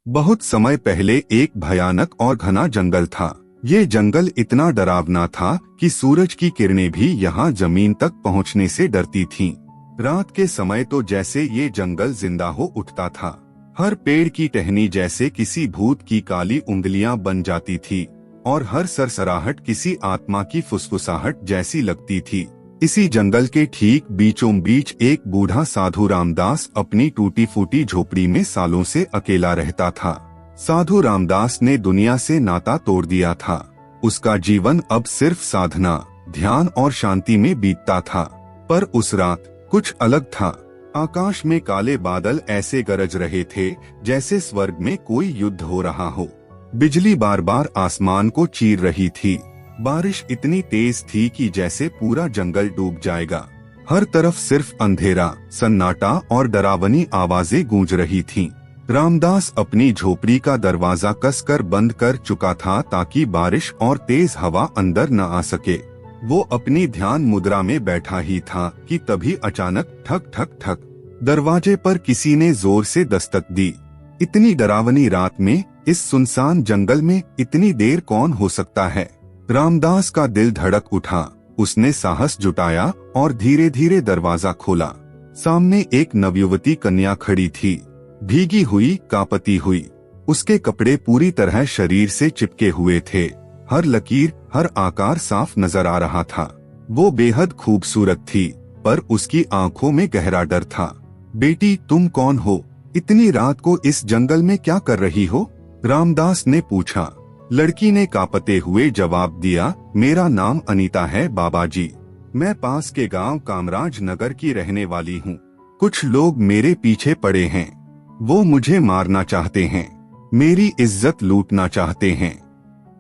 बहुत समय पहले एक भयानक और घना जंगल था। ये जंगल इतना डरावना था कि सूरज की किरणें भी यहाँ जमीन तक पहुँचने से डरती थीं। रात के समय तो जैसे ये जंगल जिंदा हो उठता था। हर पेड़ की टहनी जैसे किसी भूत की काली उंगलियां बन जाती थी और हर सरसराहट किसी आत्मा की फुसफुसाहट जैसी लगती थी। इसी जंगल के ठीक बीचों बीच एक बूढ़ा साधु रामदास अपनी टूटी फूटी झोपड़ी में सालों से अकेला रहता था। साधु रामदास ने दुनिया से नाता तोड़ दिया था। उसका जीवन अब सिर्फ साधना, ध्यान और शांति में बीतता था। पर उस रात कुछ अलग था। आकाश में काले बादल ऐसे गरज रहे थे जैसे स्वर्ग में कोई युद्ध हो रहा हो। बिजली बार बार आसमान को चीर रही थी। बारिश इतनी तेज थी कि जैसे पूरा जंगल डूब जाएगा। हर तरफ सिर्फ अंधेरा, सन्नाटा और डरावनी आवाजें गूंज रही थीं। रामदास अपनी झोपड़ी का दरवाजा कसकर बंद कर चुका था ताकि बारिश और तेज हवा अंदर न आ सके। वो अपनी ध्यान मुद्रा में बैठा ही था कि तभी अचानक ठक ठक ठक दरवाजे पर किसी ने जोर से दस्तक दी। इतनी डरावनी रात में इस सुनसान जंगल में इतनी देर कौन हो सकता है? रामदास का दिल धड़क उठा। उसने साहस जुटाया और धीरे धीरे दरवाजा खोला। सामने एक नवयुवती कन्या खड़ी थी, भीगी हुई, कांपती हुई। उसके कपड़े पूरी तरह शरीर से चिपके हुए थे। हर लकीर, हर आकार साफ नजर आ रहा था। वो बेहद खूबसूरत थी, पर उसकी आंखों में गहरा डर था। बेटी, तुम कौन हो? इतनी रात को इस जंगल में क्या कर रही हो? रामदास ने पूछा। लड़की ने कांपते हुए जवाब दिया, मेरा नाम अनीता है बाबाजी। मैं पास के गांव कामराज नगर की रहने वाली हूँ। कुछ लोग मेरे पीछे पड़े हैं। वो मुझे मारना चाहते हैं, मेरी इज्जत लूटना चाहते हैं।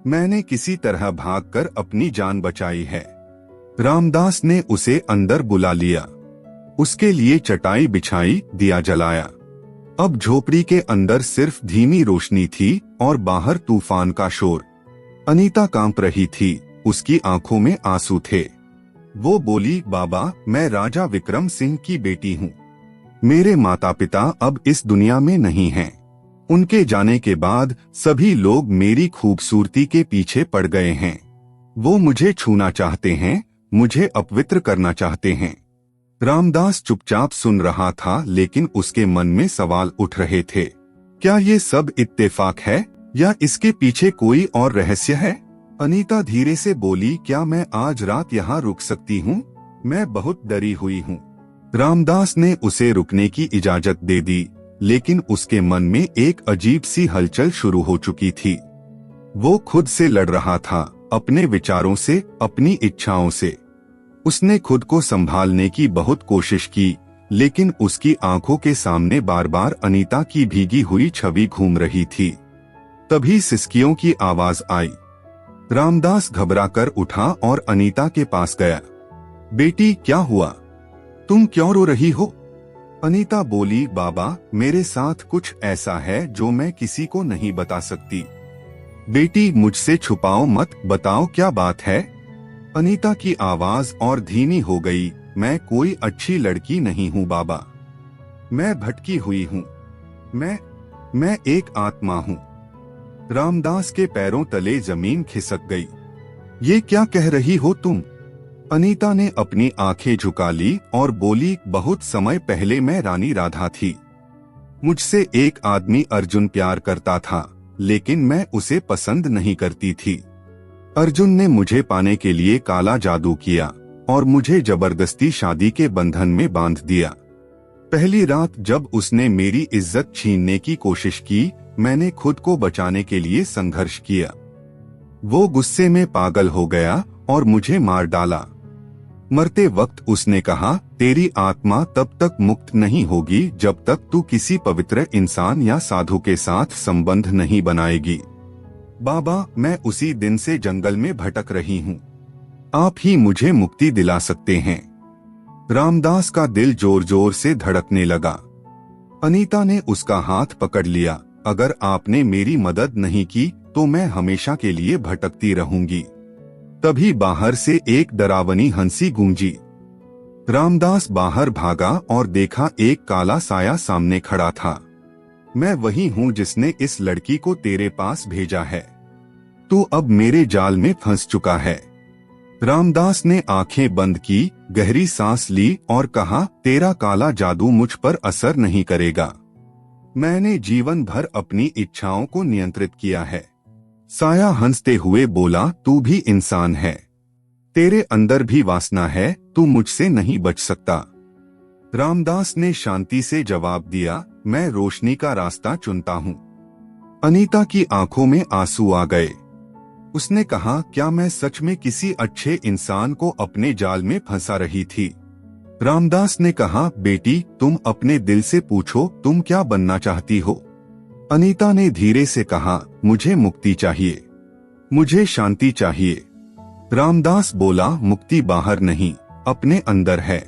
मैंने किसी तरह भागकर अपनी जान बचाई है। रामदास ने उसे अंदर बुला लिया। उसके लिए चटाई बिछाई, दिया जलाया। अब झोपड़ी के अंदर सिर्फ धीमी रोशनी थी और बाहर तूफान का शोर। अनीता कांप रही थी, उसकी आंखों में आंसू थे। वो बोली, बाबा, मैं राजा विक्रम सिंह की बेटी हूँ। मेरे माता पिता अब इस दुनिया में नहीं हैं। उनके जाने के बाद सभी लोग मेरी खूबसूरती के पीछे पड़ गए हैं। वो मुझे छूना चाहते हैं, मुझे अपवित्र करना चाहते हैं। रामदास चुपचाप सुन रहा था, लेकिन उसके मन में सवाल उठ रहे थे। क्या ये सब इत्तेफाक है या इसके पीछे कोई और रहस्य है? अनीता धीरे से बोली, क्या मैं आज रात यहाँ रुक सकती हूँ? मैं बहुत डरी हुई हूँ। रामदास ने उसे रुकने की इजाजत दे दी, लेकिन उसके मन में एक अजीब सी हलचल शुरू हो चुकी थी। वो खुद से लड़ रहा था, अपने विचारों से, अपनी इच्छाओं से। उसने खुद को संभालने की बहुत कोशिश की, लेकिन उसकी आंखों के सामने बार बार अनीता की भीगी हुई छवि घूम रही थी। तभी सिसकियों की आवाज आई। रामदास घबराकर उठा और अनीता के पास गया। बेटी, क्या हुआ? तुम क्यों रो रही हो? अनीता बोली, बाबा, मेरे साथ कुछ ऐसा है जो मैं किसी को नहीं बता सकती। बेटी, मुझसे छुपाओ मत, बताओ क्या बात है? अनीता की आवाज और धीमी हो गई। मैं कोई अच्छी लड़की नहीं हूँ बाबा। मैं भटकी हुई हूँ। मैं एक आत्मा हूँ। रामदास के पैरों तले जमीन खिसक गई। ये क्या कह रही हो तुम? अनीता ने अपनी आंखें झुका ली और बोली, बहुत समय पहले मैं रानी राधा थी। मुझसे एक आदमी अर्जुन प्यार करता था, लेकिन मैं उसे पसंद नहीं करती थी। अर्जुन ने मुझे पाने के लिए काला जादू किया और मुझे जबरदस्ती शादी के बंधन में बांध दिया। पहली रात जब उसने मेरी इज्जत छीनने की कोशिश की, मैंने खुद को बचाने के लिए संघर्ष किया। वो गुस्से में पागल हो गया और मुझे मार डाला। मरते वक्त उसने कहा, तेरी आत्मा तब तक मुक्त नहीं होगी जब तक तू किसी पवित्र इंसान या साधु के साथ संबंध नहीं बनाएगी। बाबा, मैं उसी दिन से जंगल में भटक रही हूँ। आप ही मुझे मुक्ति दिला सकते हैं। रामदास का दिल जोर जोर से धड़कने लगा। अनीता ने उसका हाथ पकड़ लिया। अगर आपने मेरी मदद नहीं की तो मैं हमेशा के लिए भटकती रहूंगी। तभी बाहर से एक डरावनी हंसी गूंजी। रामदास बाहर भागा और देखा एक काला साया सामने खड़ा था। मैं वही हूँ जिसने इस लड़की को तेरे पास भेजा है। तू अब मेरे जाल में फंस चुका है। रामदास ने आंखें बंद की, गहरी सांस ली और कहा, तेरा काला जादू मुझ पर असर नहीं करेगा। मैंने जीवन भर अपनी इच्छाओं को नियंत्रित किया है। साया हंसते हुए बोला, तू भी इंसान है, तेरे अंदर भी वासना है, तू मुझसे नहीं बच सकता। रामदास ने शांति से जवाब दिया, मैं रोशनी का रास्ता चुनता हूँ। अनीता की आंखों में आंसू आ गए। उसने कहा, क्या मैं सच में किसी अच्छे इंसान को अपने जाल में फंसा रही थी? रामदास ने कहा, बेटी, तुम अपने दिल से पूछो, तुम क्या बनना चाहती हो? अनीता ने धीरे से कहा, मुझे मुक्ति चाहिए, मुझे शांति चाहिए। रामदास बोला, मुक्ति बाहर नहीं, अपने अंदर है।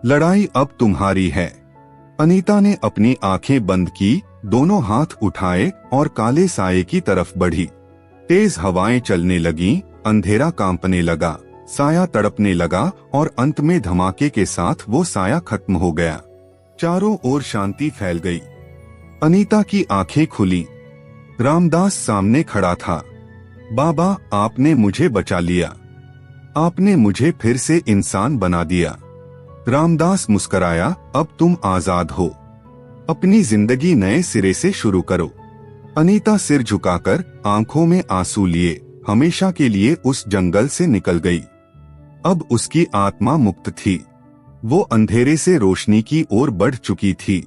लड़ाई अब तुम्हारी है। अनीता ने अपनी आंखें बंद की, दोनों हाथ उठाए और काले साये की तरफ बढ़ी। तेज हवाएं चलने लगीं, अंधेरा कांपने लगा, साया तड़पने लगा और अंत में धमाके के साथ वो साया खत्म हो गया। चारों ओर शांति फैल गई। अनीता की आंखें खुली। रामदास सामने खड़ा था। बाबा, आपने मुझे बचा लिया, आपने मुझे फिर से इंसान बना दिया। रामदास मुस्कराया, अब तुम आजाद हो, अपनी जिंदगी नए सिरे से शुरू करो। अनीता सिर झुकाकर आंखों में आंसू लिए हमेशा के लिए उस जंगल से निकल गई। अब उसकी आत्मा मुक्त थी। वो अंधेरे से रोशनी की ओर बढ़ चुकी थी।